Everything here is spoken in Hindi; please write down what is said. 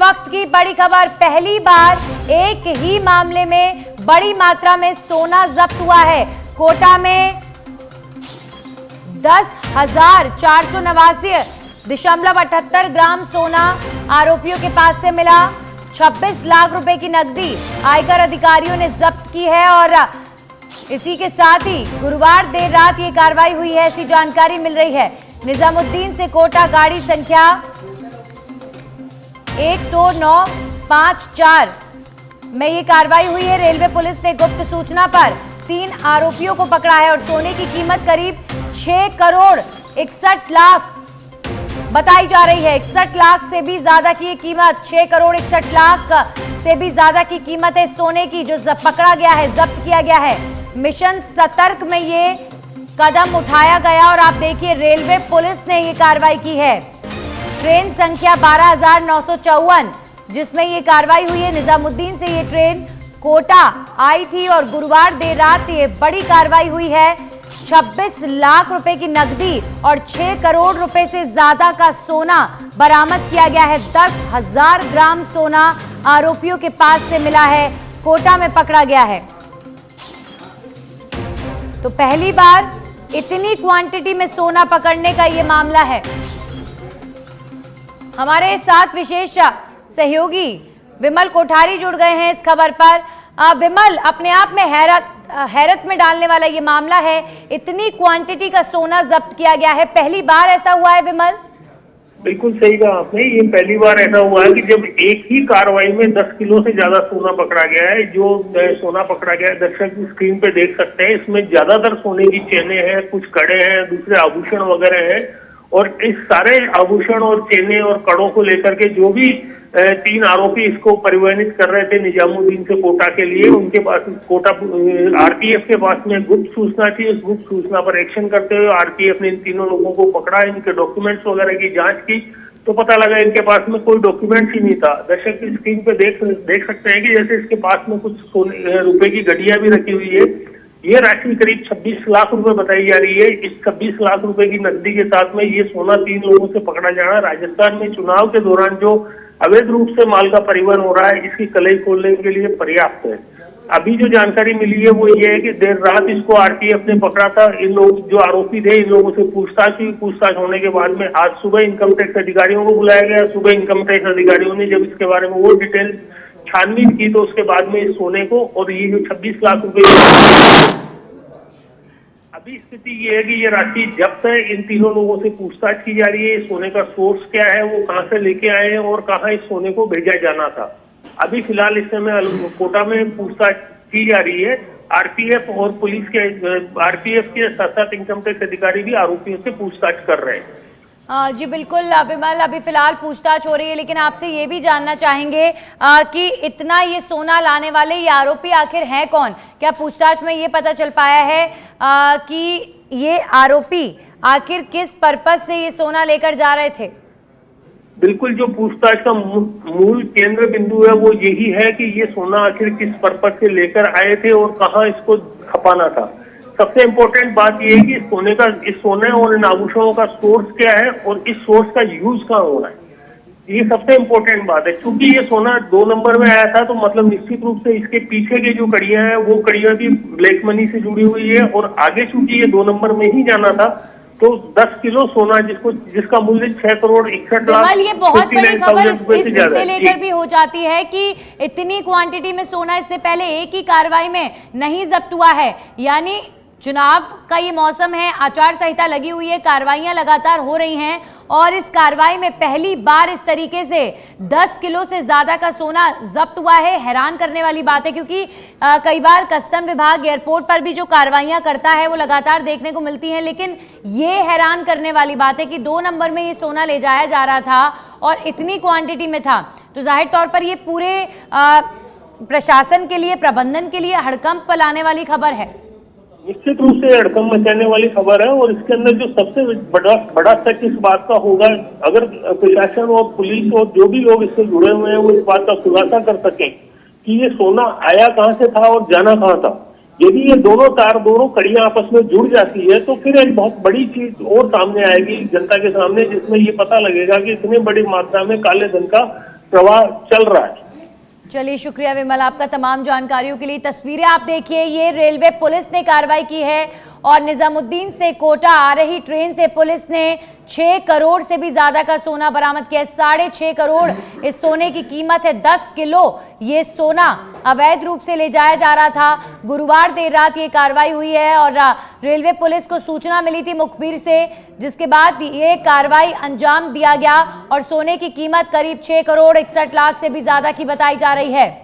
वक्त की बड़ी खबर, पहली बार एक ही मामले में बड़ी मात्रा में सोना जब्त हुआ है। कोटा में 10,489.78 ग्राम सोना आरोपियों के पास से मिला। 26 लाख रुपए की नकदी आयकर अधिकारियों ने जब्त की है और इसी के साथ ही गुरुवार देर रात ये कार्रवाई हुई है, ऐसी जानकारी मिल रही है। निजामुद्दीन से कोटा गाड़ी संख्या 12954 में ये कार्रवाई हुई है। रेलवे पुलिस ने गुप्त सूचना पर 3 आरोपियों को पकड़ा है और सोने की कीमत करीब 6 करोड़ 61 लाख बताई जा रही है। 61 लाख से भी ज्यादा की ये कीमत, 6 करोड़ 61 लाख से भी ज्यादा की कीमत है सोने की जो पकड़ा गया है, जब्त किया गया है। मिशन सतर्क में ये कदम उठाया गया और आप देखिए रेलवे पुलिस ने ये कार्रवाई की है। ट्रेन संख्या 12,954 जिसमें ये कार्रवाई हुई है। निजामुद्दीन से ये ट्रेन कोटा आई थी और गुरुवार देर रात ये बड़ी कार्रवाई हुई है। 26 लाख रुपए की नकदी और 6 करोड़ रुपए से ज्यादा का सोना बरामद किया गया है। 10,000 ग्राम सोना आरोपियों के पास से मिला है, कोटा में पकड़ा गया है। तो पहली बार इतनी क्वांटिटी में सोना पकड़ने का ये मामला है। हमारे साथ विशेष सहयोगी विमल कोठारी जुड़ गए हैं इस खबर पर। विमल, अपने आप में हैरत में डालने वाला ये मामला है। इतनी क्वांटिटी का सोना जब्त किया गया है, पहली बार ऐसा हुआ है विमल? बिल्कुल सही कहा आपने, ये पहली बार ऐसा हुआ है कि जब एक ही कार्रवाई में 10 किलो से ज्यादा सोना पकड़ा गया है। जो सोना पकड़ा गया है दर्शक स्क्रीन पे देख सकते हैं, इसमें ज्यादातर सोने की चेनें हैं, कुछ कड़े हैं, दूसरे आभूषण वगैरह हैं। और इस सारे आभूषण और चेनें और कड़ों को लेकर के जो भी 3 आरोपी इसको परिवहनित कर रहे थे निजामुद्दीन से कोटा के लिए, उनके पास कोटा आरपीएफ के पास में गुप्त सूचना थी। उस गुप्त सूचना पर एक्शन करते हुए आरपीएफ ने इन तीनों लोगों को पकड़ा, इनके डॉक्यूमेंट्स वगैरह की जांच की तो पता लगा इनके पास में कोई डॉक्यूमेंट्स ही नहीं था। दर्शक की स्क्रीन पे देख सकते हैं कि जैसे इसके पास में कुछ रुपए की घड़ियां भी रखी हुई है। ये राशि करीब 26 लाख रुपए बताई जा रही है। इस 26 लाख रुपए की नकदी के साथ में ये सोना 3 लोगों से पकड़ा जाना राजस्थान में चुनाव के दौरान जो अवैध रूप से माल का परिवहन हो रहा है, इसकी कलई खोलने के लिए पर्याप्त है। अभी जो जानकारी मिली है वो ये है कि देर रात इसको आरपीएफ ने पकड़ा था। इन लोग जो आरोपी थे, इन लोगों से पूछताछ हुई। पूछताछ होने के बाद में आज सुबह इनकम टैक्स अधिकारियों को बुलाया गया। सुबह इनकम टैक्स अधिकारियों ने जब इसके बारे में वो डिटेल छानबीन की तो उसके बाद में इस सोने को और ये जो 26 लाख रुपए, अभी स्थिति ये है कि ये राशि जब्त है। इन तीनों लोगों से पूछताछ की जा रही है। इस सोने का सोर्स क्या है, वो कहां से लेके आए हैं और कहां इस सोने को भेजा जाना था। अभी फिलहाल इस समय कोटा में पूछताछ की जा रही है। आरपीएफ और पुलिस के आरपीएफ के साथ इनकम टैक्स अधिकारी भी आरोपियों से पूछताछ कर रहे हैं। जी बिल्कुल विमल, अभी फिलहाल पूछताछ हो रही है, लेकिन आपसे ये भी जानना चाहेंगे कि इतना ये सोना लाने वाले ये आरोपी आखिर हैं कौन? क्या पूछताछ में ये पता चल पाया है कि ये आरोपी आखिर किस पर्पस से ये सोना लेकर जा रहे थे? बिल्कुल, जो पूछताछ का मूल केंद्र बिंदु है वो यही है कि ये सोना आखिर किस पर्पस से लेकर आए थे और कहाँ इसको खपाना था। सबसे इम्पोर्टेंट बात यह है कि इस सोने और इन आभूषणों का सोर्स क्या है और इस सोर्स का यूज कहाँ हो रहा है, ये सबसे इम्पोर्टेंट बात है। क्योंकि ये सोना 2 नंबर में आया था तो मतलब निश्चित रूप से इसके पीछे की जो कड़ियां हैं वो कड़ियां भी ब्लैक मनी से जुड़ी हुई है। और आगे चूंकि ये 2 नंबर में ही जाना था तो 10 किलो सोना जिसका मूल्य 6 करोड़ 61 लाख, ये बहुत बड़ी खबर इससे लेकर भी हो जाती है कि इतनी क्वांटिटी में सोना इससे पहले एक ही कार्रवाई में नहीं जब्त हुआ है। यानी चुनाव का ये मौसम है, आचार संहिता लगी हुई है, कार्रवाइयां लगातार हो रही हैं और इस कार्रवाई में पहली बार इस तरीके से 10 किलो से ज्यादा का सोना जब्त हुआ है। हैरान करने वाली बात है क्योंकि कई बार कस्टम विभाग एयरपोर्ट पर भी जो कार्रवाइयां करता है वो लगातार देखने को मिलती हैं, लेकिन ये हैरान करने वाली बात है कि 2 नंबर में ये सोना ले जाया जा रहा था और इतनी क्वांटिटी में था। तो जाहिर तौर पर ये पूरे प्रशासन के लिए, प्रबंधन के लिए हड़कंप लाने वाली खबर है। निश्चित रूप से हड़कंप मचाने वाली खबर है। और इसके अंदर जो सबसे बड़ा शक इस बात का होगा, अगर प्रशासन और पुलिस और जो भी लोग इससे जुड़े हुए हैं वो इस बात का खुलासा कर सके कि ये सोना आया कहां से था और जाना कहां था। यदि ये दोनों कड़ियां आपस में जुड़ जाती है तो फिर एक बहुत बड़ी चीज और सामने आएगी जनता के सामने, जिसमें ये पता लगेगा कि इतने बड़ी मात्रा में काले धन का प्रवाह चल रहा है। चलिए, शुक्रिया विमल आपका तमाम जानकारियों के लिए। तस्वीरें आप देखिए, ये रेलवे पुलिस ने कार्रवाई की है और निजामुद्दीन से कोटा आ रही ट्रेन से पुलिस ने 6 करोड़ से भी ज्यादा का सोना बरामद किया। 6.5 करोड़ इस सोने की कीमत है। 10 किलो ये सोना अवैध रूप से ले जाया जा रहा था। गुरुवार देर रात ये कार्रवाई हुई है और रेलवे पुलिस को सूचना मिली थी मुखबिर से, जिसके बाद ये कार्रवाई अंजाम दिया गया और सोने की कीमत करीब 6 करोड़ 61 लाख से भी ज्यादा की बताई जा रही है।